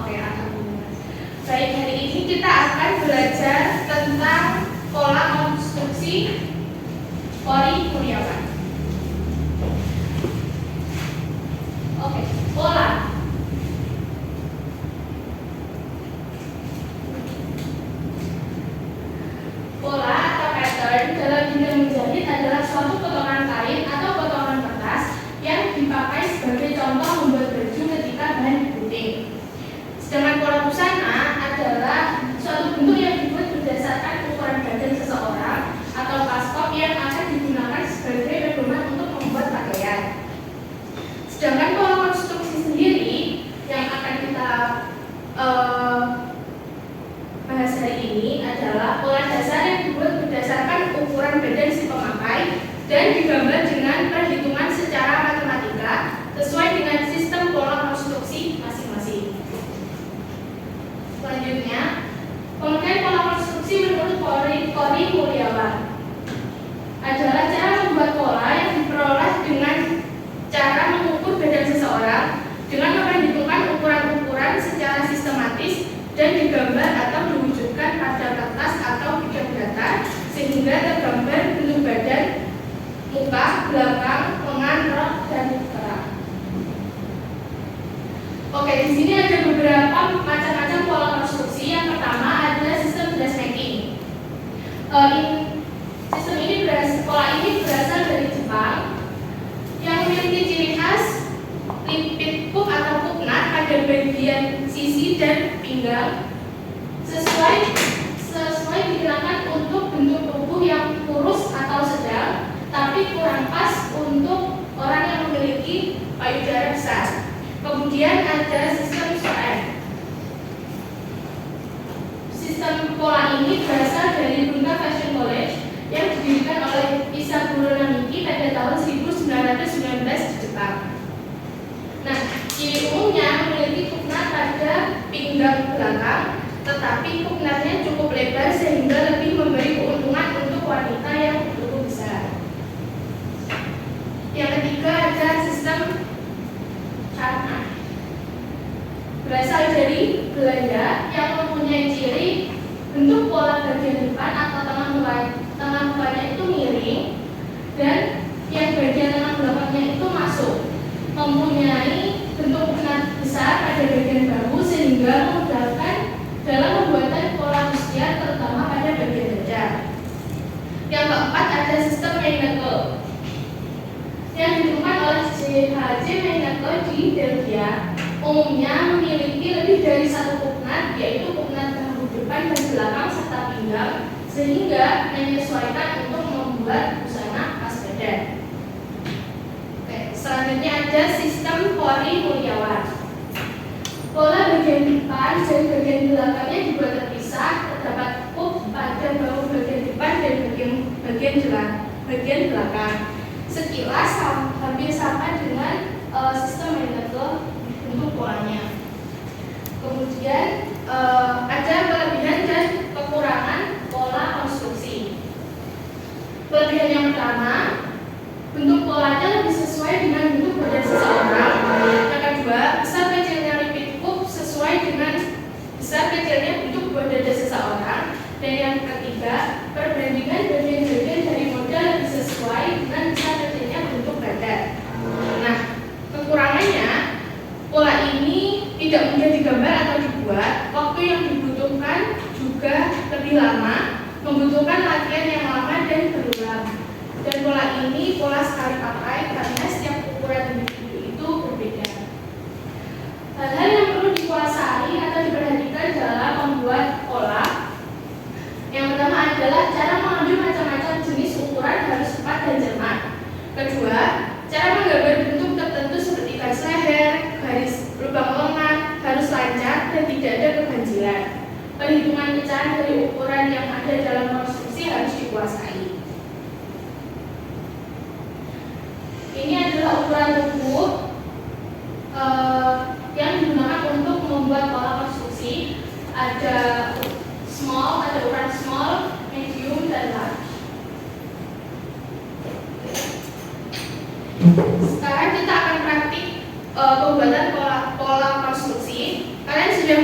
Oke, alhamdulillah. Baik, hari ini kita akan belajar tentang pola konstruksi Pori Kurniawan. Oke, pola. Pola atau pattern dalam bidang menjahit adalah suatu potongan kain atau potongan kertas yang dipakai sebagai contoh membuat baju ketika bahan digunting. Sedangkan pola busana adalah suatu bentuk yang dibuat berdasarkan ukuran badan seseorang atau paskop yang akan digunakan sebagai pedoman untuk membuat pakaian. Sedangkan pola konstruksi sendiri yang akan kita bahas hari ini adalah pola dasar yang dibuat berdasarkan ukuran badan si pemakai dan digambar dengan perhitungan secara matematika sesuai dengan sistem pola konstruksi masing-masing. Selanjutnya, pengertian pola konstruksi menurut Pori Kurniawan adalah cara membuat pola yang diperoleh dengan cara mengukur badan seseorang dengan memperhitungkan ukuran-ukuran secara sistematis dan digambar atau diwujudkan pada kertas atau bidang datar sehingga tergambar bentuk badan, muka, belakang, lengan, rok, dan kerah. Oke, di sini ada beberapa macam-macam pola konstruksi. Yang pertama adalah sistem dressmaking. Pola ini berasal dari Jepang yang memiliki ciri khas limpit cup atau cup nut pada bagian sisi dan pinggang sesuai dikenakan untuk bentuk tubuh yang kurus atau sedang, tapi kurang pas untuk orang yang memiliki payudara besar. Kemudian ada sistem soen. Sistem pola ini berasal dari Bunka Fashion College yang didirikan oleh Isaburo Namiki pada tahun 1919 di Jepang. Nah, ciri umumnya memiliki kupnat pada pinggang belakang, tetapi kupnatnya cukup lebar sehingga lebih memberi keuntungan untuk wanita yang bertubuh besar. Yang ketiga ada sistem Chana. Berasal dari Belanda yang mempunyai ciri bentuk pola bagian depan atau tengah mukanya itu miring dan yang bagian tengah belakangnya itu masuk, mempunyai bentuk kupnat besar pada bagian bahu sehingga memudahkan dalam pembuatan pola bustier terutama pada bagian dada. Yang keempat ada sistem Meineke yang ditemukan oleh J.H.J. Meineke di Belgia. Umumnya memiliki lebih dari satu kupnat, yaitu kupnat bahu depan dan belakang serta pinggang, sehingga menyesuaikan untuk membuat busana khas badan. Oke, selanjutnya ada sistem Pori Kurniawan. Pola bagian depan dan bagian belakangnya dibuat terpisah, terdapat cup pada bahu bagian depan dan bagian belakang. Sekilas hampir sama dengan sistem Meineke untuk polanya. Kemudian ada kelebihan dan kekurangan pola konstruksi. Kelebihan yang pertama, bentuk polanya lebih sesuai dengan bentuk badan seseorang. Yang kedua, besar kecilnya limpit cup sesuai dengan besar kecilnya bentuk badan seseorang. Dan yang ketiga, perbandingan bagian-bagian dari model lebih sesuai dengan besar kecilnya bentuk badan. Nah, kekurangannya, pola ini tidak mudah digambar atau dibuat. Waktu yang dibutuhkan juga lebih lama, membutuhkan latihan yang lama dan berulang. Dan pola ini pola sekali pakai karena setiap ukuran individu itu berbeda. Hal-hal yang perlu dikuasai atau diperhatikan dalam membuat pola. Yang pertama adalah cara mengambil macam-macam jenis ukuran harus tepat dan cermat. Kedua, cara menggambar bentuk tertentu seperti garis leher, garis lubang lengan harus lancar dan tidak ada keganjilan. Perhitungan pecahan dari ukuran yang ada dalam konstruksi harus dikuasai. Ini adalah ukuran tubuh yang digunakan untuk membuat pola konstruksi. Ada small, ada ukuran small, medium, dan large. Sekarang kita akan praktik pembuatan pola konstruksi. Kalian sudah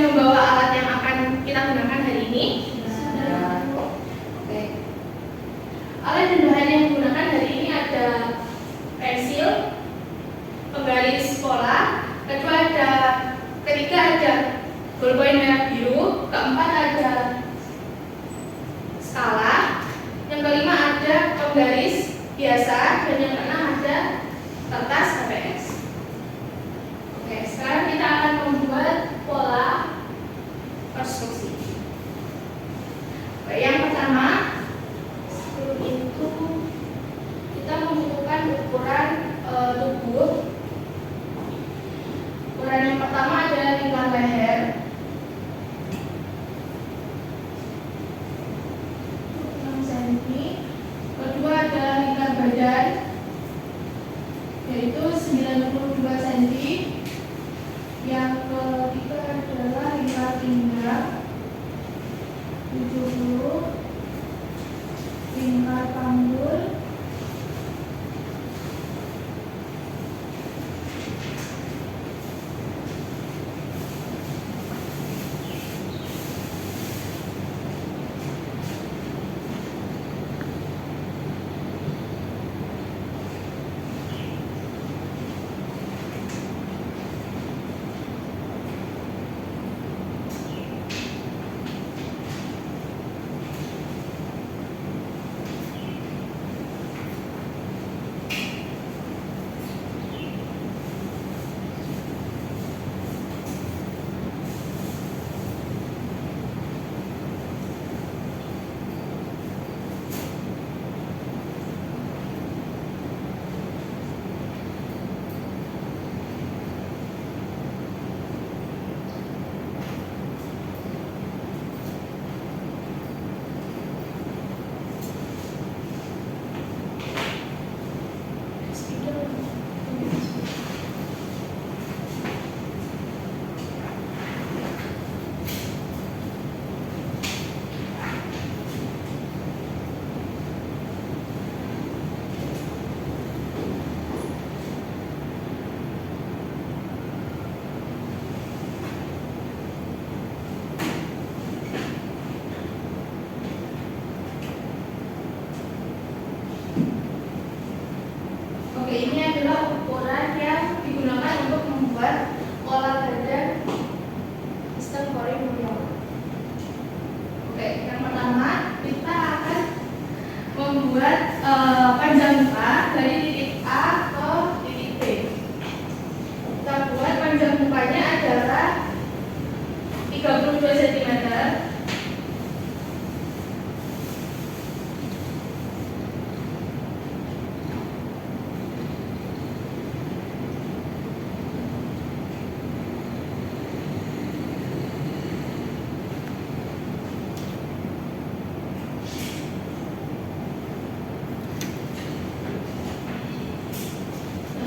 70 lingkar panggul ini adalah ukuran yang digunakan untuk membuat pola badan sistem polinomial. Oke, yang pertama kita akan membuat panjang muka dari titik A ke titik B. Kita buat panjang mukanya adalah 32 cm.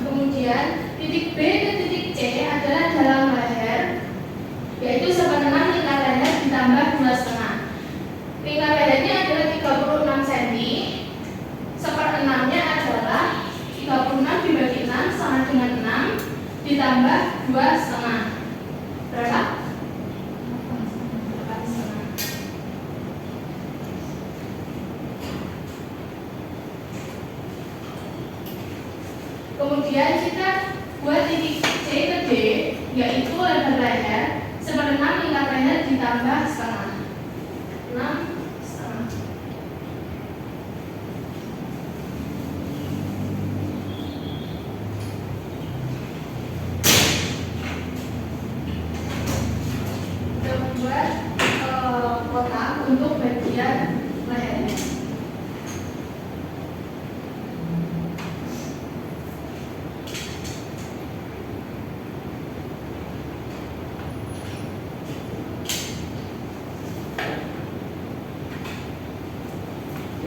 Kemudian titik B dan titik C adalah dalam leher, yaitu 1/6 lingkar leher ditambah 2,5. Lingkar lehernya adalah 36 cm. 1/6-nya adalah 36 dibagi 6 sama dengan 6 ditambah 2,5. Berapa? 8,5. Kemudian kita buat titik C ke D, yaitu lebar leher 1/6 lingkar leher ditambah setengah 6,5. Kita membuat kotak untuk bagian lehernya.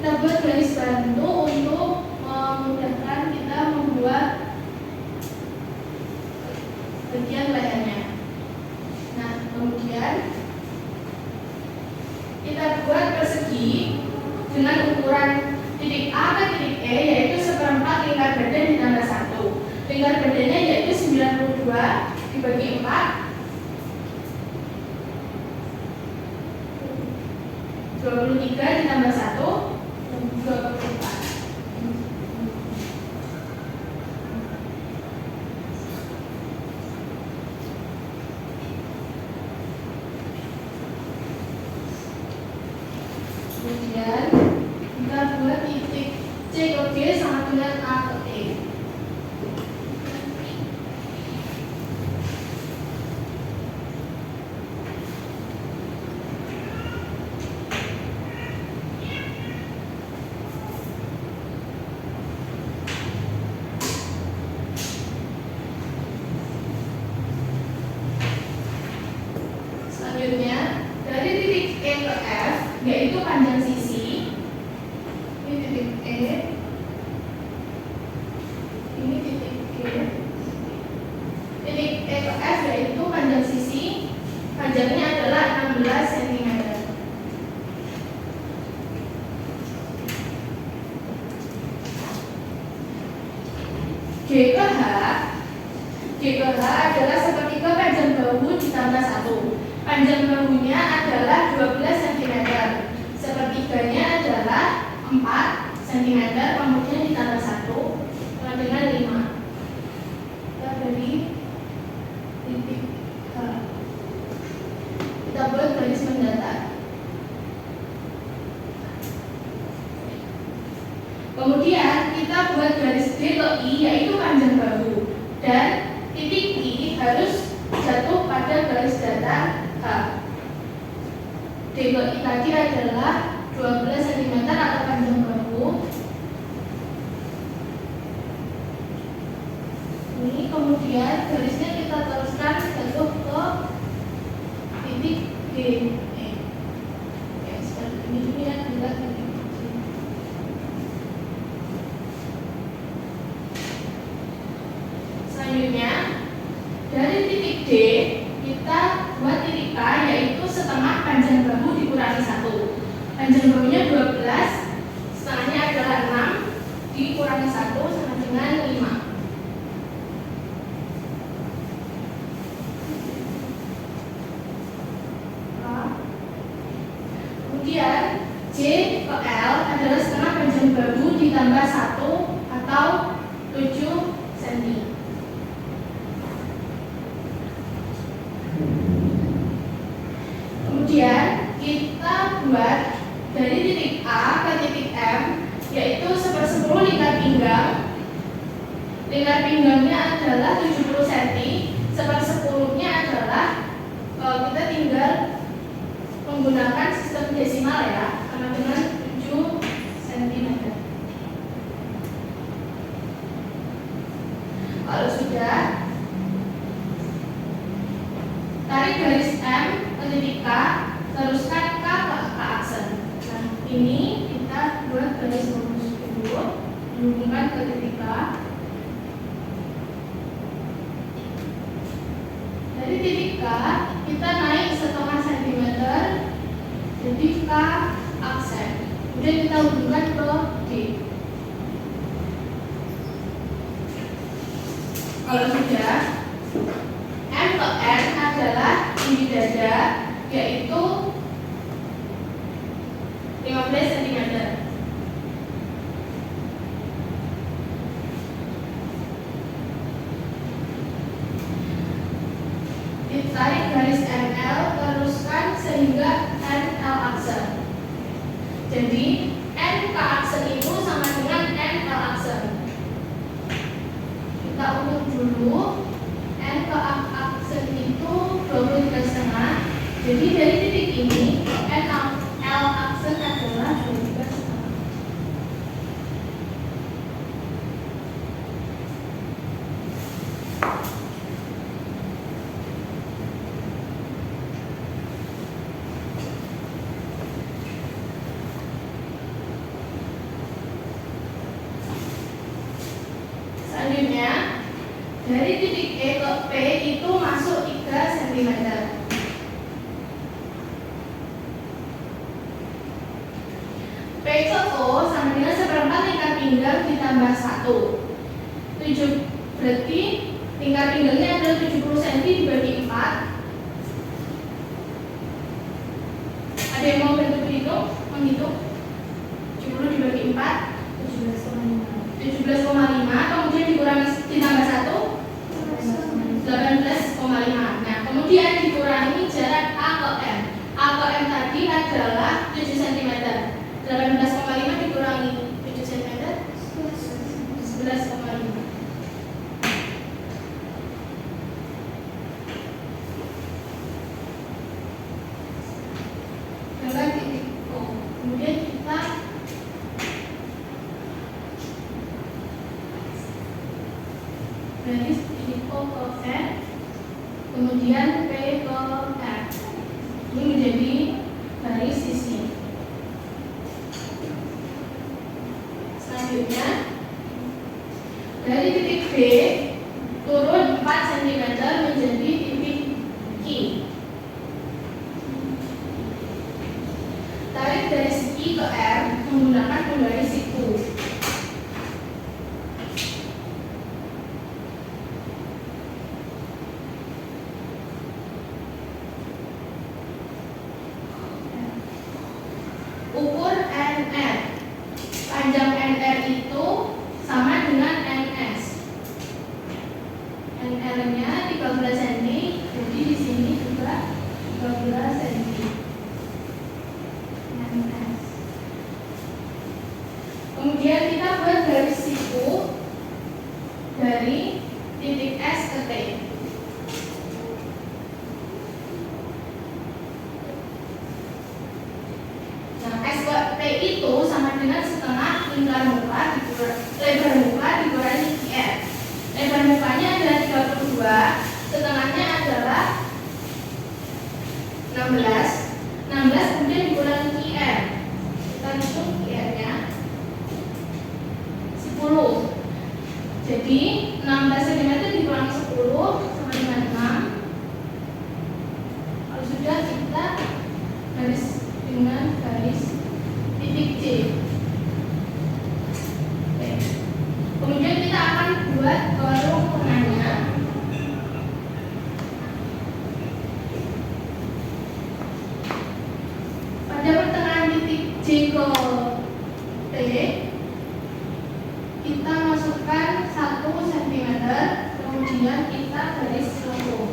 Kita buat garis bantu untuk memudahkan kita membuat bagian lehernya. Nah, kemudian kita buat persegi dengan ukuran titik A ke titik E, yaitu 1/4 lingkar badan ditambah 1. Lingkar badannya yaitu 92 dibagi 4, 23 ditambah 1, 24. Kemudian kita buat titik C ke G sama dengan A ke E. Selanjutnya dari titik E ke F, yaitu panjang sisi. Ini titik E, ini titik G. Titik E ke F yaitu panjang sisi, panjangnya adalah 16 cm. G ke H. G ke H adalah sepertiga panjang bahu ditambah 1. Panjang bahunya adalah 12 cm. Sepertiganya adalah 4 cm, kemudian ditambah 1 sama dengan 5. Kita dari titik H. Kita buat garis mendatar. Kemudian kita buat garis D ke I, yaitu panjang bahu, dan titik I harus jatuh pada garis datar H. D ke I tadi adalah 12 cm atau panjang bahu. Ini kemudian garisnya kita teruskan jatuh ke titik D. Seperti ini ya, juga titik D. Selanjutnya dari titik D kita buat titik K, yaitu setengah panjang bahu dikurangi 1. Panjang bahunya 12, setengahnya adalah 6 dikurangi 1 sama dengan 5. Kemudian J ke L adalah setengah panjang bahu ditambah 1 atau 7 cm. Kemudian kita buat dari titik A ke titik M, yaitu 1/10 lingkar pinggang. Lingkar pinggangnya adalah 70 cm. 1/10-nya adalah kita tinggal menggunakan sistem desimal ya, sama dengan 7 cm. Kalau sudah, tarik garis M ke titik K, teruskan K ke aksen. Nah, ini kita buat garis lurus dulu, menghubungkan ke titik K. Dari titik K kita naik setengah centimeter, jadi K aksen. Kemudian kita hubungkan ke D. Kalau sudah, M ke N adalah tinggi dada, yaitu 15 cm. Ditarik garis NL, teruskan sehingga NL aksen. Jadi N ke aksen itu sama dengan NL aksen. Kita ukur dulu. N ke aksen itu 23,5. Jadi dari titik ini NL aksen adalah 23,5. Selanjutnya dari titik E ke P itu masuk 3 cm. P ke O sama dengan 1/4 lingkar pinggang ditambah 1. 7 berarti lingkar pinggangnya adalah 70 cm dibagi 4. Ada yang mau bantu berhitung? Menghitung 70 dibagi 4, 17,5, kemudian dikurangi ditambah 1, 18,5. Nah, kemudian dikurangi jarak A ke M. A ke M tadi adalah 7 cm. 18,5 dikurangi 7 cm, 11,5. Dengan titik O. Kemudian kita dari titik O ke N, kemudian P ke R. Ini menjadi garis sisi. Selanjutnya dari titik B turun 4 cm menjadi titik Q. Tarik dari segi ke R menggunakan penggaris siku. NR. Panjang NR itu sama dengan NS. NR-nya 13 cm, jadi di sini juga 13 cm. NS. Kemudian kita buat garis siku dari titik S ke T. Nah, S ke T itu sama dengan setengah lingkar muka lebar muka dikurangi IR. Lebar mukanya adalah 32, setengahnya adalah 16. 16 kemudian dikurangi IR. Kita hitung IR-nya 10. Jadi 16 cm dikurangi 10 sama dengan 6. Kalau sudah kita garis dengan garis titik C. Oke. Kemudian kita akan buat garis tengahnya. Pada pertengahan titik J ke T, kita masukkan 1 cm, kemudian kita garis lengkung.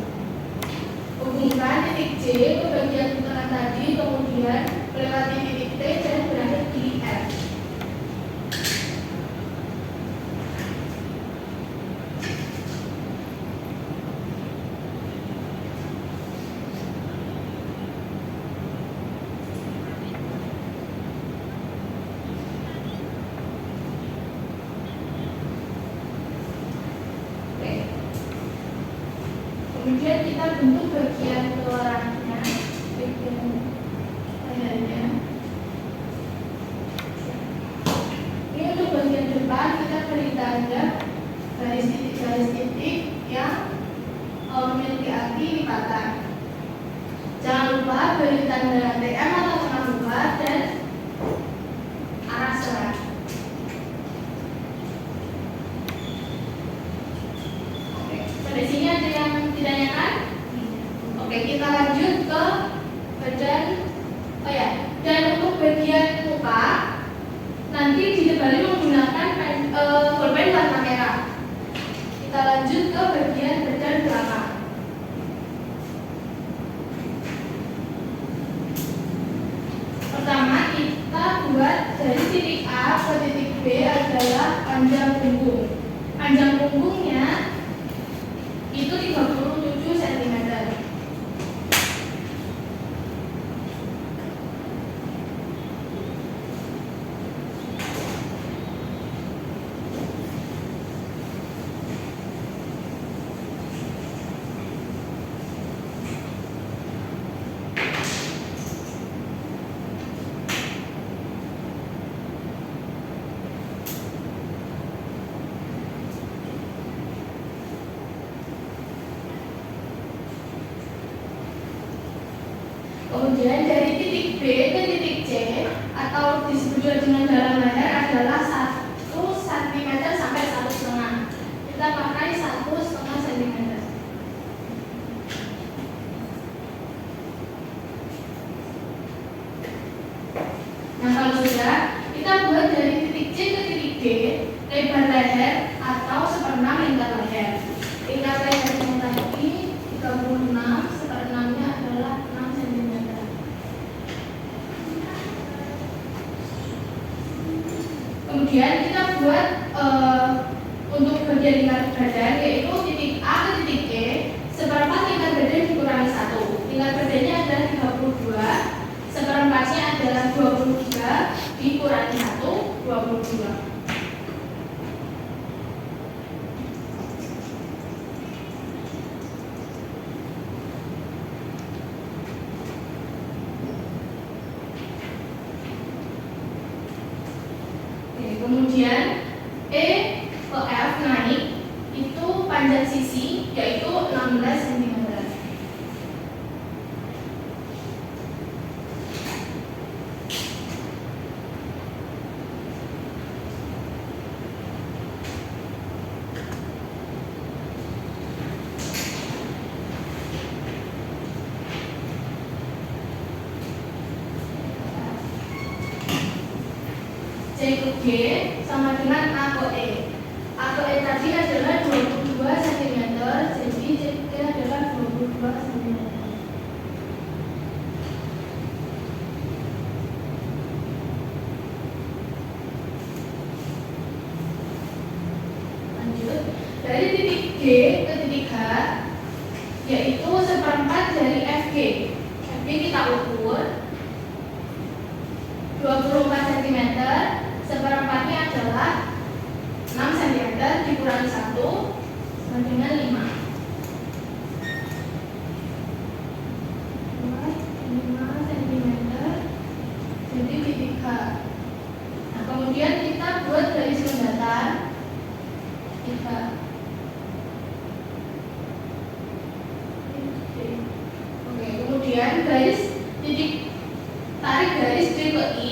Hubungkan titik J ke bagian tengah tadi, kemudian melewati titik T dan berakhir di F. Kemudian kita bentuk bagian keluarannya, bagian lehernya. Ini untuk bagian depan kita beri tanda garis titik yang memiliki arti lipatan. Jangan lupa beri tanda TM atau tengah muka dan arah serat. Di sini ada yang ditanyakan? Oke, kita lanjut ke badan. Dan untuk bagian muka nanti ditebali menggunakan pulpen warna merah. Kita lanjut ke bagian badan belakang. Pertama kita buat dari titik A ke titik B adalah panjang punggung. Panjang punggungnya itu 37 cm. Kemudian dari titik B ke titik C atau disebut juga dengan dalam leher adalah 1 cm sampai 1,5. Kita pakai 1,5 cm. Nah, kalau sudah, kita buat dari titik C ke titik D lebar leher atau 1/6 lingkar leher. Lingkar lehernya tadi 36, 1/6-nya adalah 6 cm. Kemudian kita buat untuk bagian lingkar badan, yaitu titik A ke titik E, 1/4 lingkar badan dikurangi 1. Lingkar badannya adalah 32, 1/4-nya adalah 23 dikurangi 1, 22. Kemudian E ke F naik itu panjang sisi yaitu 16 cm. ke G sama dengan A ke E. A ke E tadi adalah 22 cm, jadi C ke E adalah 22 cm. Lanjut, dari titik G ke titik H, yaitu seperempat dari FG. FG kita ukur 24 cm, seperempatnya adalah 6 cm dikurangi 1 sama dengan 5. 5 cm, jadi titik H. Nah, kemudian kita buat garis mendatar. Oke, kemudian garis titik tarik garis D ke I,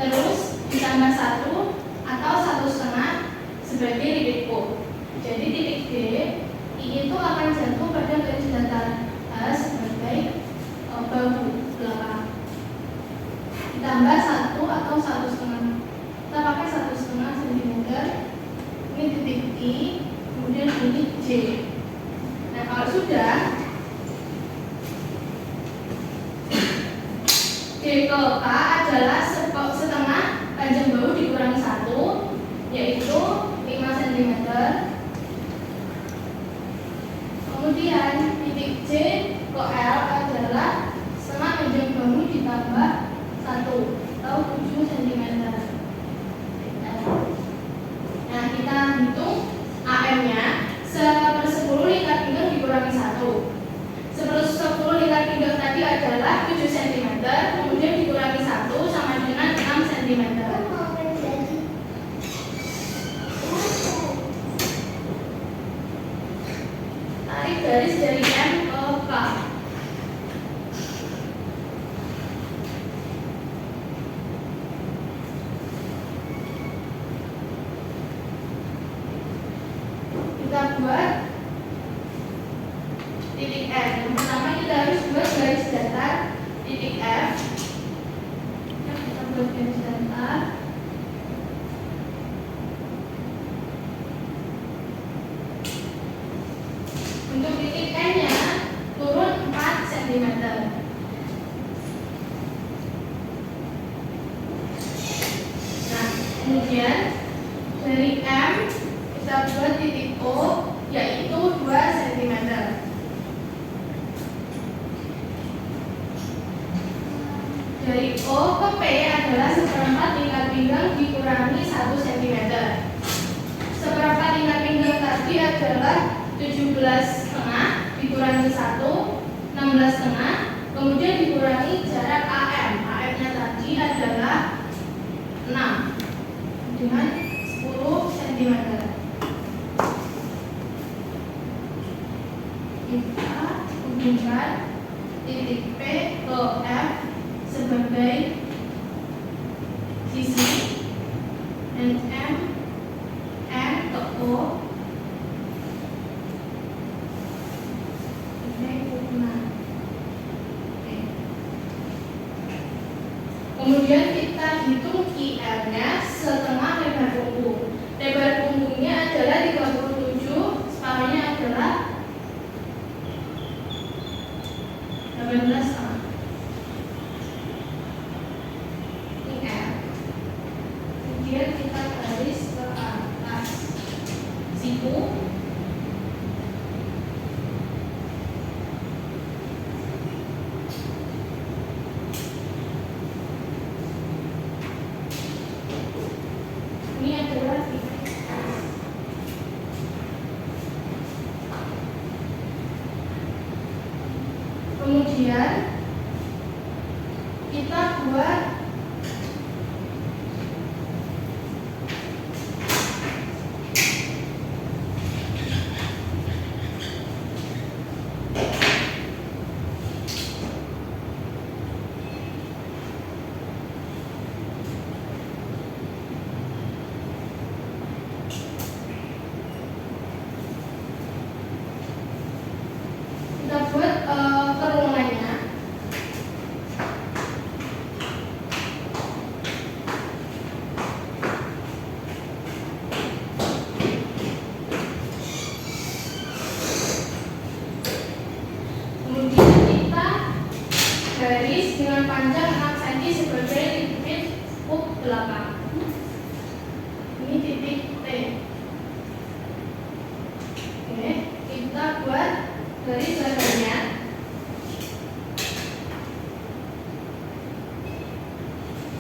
terus ditambah 1 atau 1,5 sebagai titik O. Jadi titik D, I itu akan jatuh pada garis datar H sebagai bahu belakang. Ditambah 1 atau 1,5. Kita pakai 1,5 cm. Ini titik I, kemudian ini J. Nah, kalau sudah, D ke K adalah setengah panjang bahu dikurangi 1, yaitu 5 cm. Kemudian titik J ke L adalah setengah panjang bahu ditambah 1 atau 7 cm. Nah, kita hitung AM-nya. 1/10 lingkar pinggang dikurangi 1. 1/10 lingkar pinggang tadi adalah 7 cm, kemudian dikurangi 1 sama dengan 6 cm. Tarik garis dari M ke K. Kita buat titik F. Yang pertama kita harus buat garis datar titik F. Kita buat garis datar. Untuk titik N-nya turun 4 cm. Nah, kemudian dari M kita buat titik O, yaitu 2 cm. Dari O ke P adalah seperempat lingkar pinggang dikurangi 1 cm. Seperempat lingkar pinggang tadi adalah 17,5 dikurangi 1, 16,5, kemudian dikurangi jarak AM. AM-nya tadi adalah 6 dengan 10 cm. Kita hubungkan titik P ke F sebagai sisi dan M ke O sebagai ukuran. Kemudian kita hitung IR-nya setengah lebar punggung. Lebar punggungnya adalah 37, separuhnya adalah 18 sama. Kemudian kita garis ke atas siku. Ini adalah titik S. Kemudian kita buat kerungannya. garis dengan panjang 6 cm sebagai titik up belakang. Ini titik T. Oke, kita buat garis lebarnya.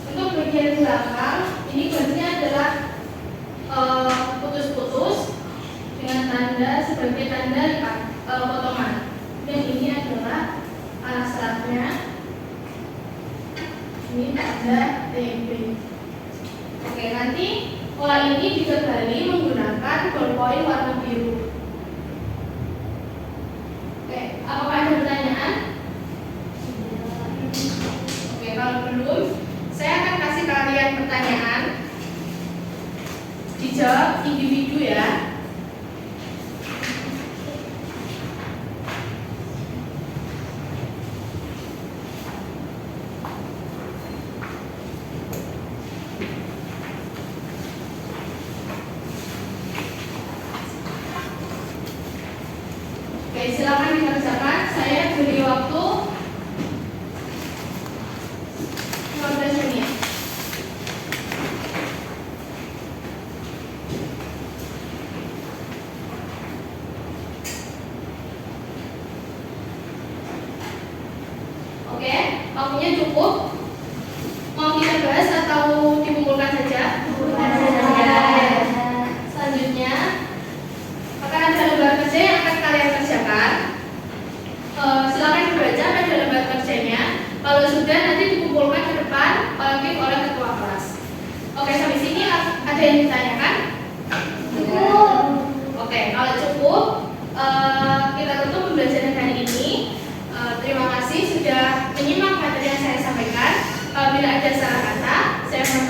Untuk bagian belakang, ini garisnya adalah putus-putus dengan tanda sebagai tanda lipat potongan. Dan ini adalah seratnya. Ini tanda TB. Oke, nanti pola ini ditebali menggunakan ballpoint warna biru. Oke, apakah ada pertanyaan? Oke, kalau belum, saya akan kasih kalian pertanyaan. Dijawab individu ya. Oke, silakan dikerjakan. Saya beri waktu 15 menit. Oke, waktunya cukup. Mau kita bahas atau dikumpulkan saja? Dikumpulkan saja. Selanjutnya akan ada lembar kerja yang akan kalian kerjakan. Silakan dibaca pada lembar kerjanya. Kalau sudah, nanti dikumpulkan ke depan oleh ketua kelas. Oke, sampai sini ada yang ditanyakan? Cukup. Oke, kalau cukup, kita tutup pembelajaran hari ini. Terima kasih sudah menyimak materi yang saya sampaikan. Bila ada salah kata, saya mohon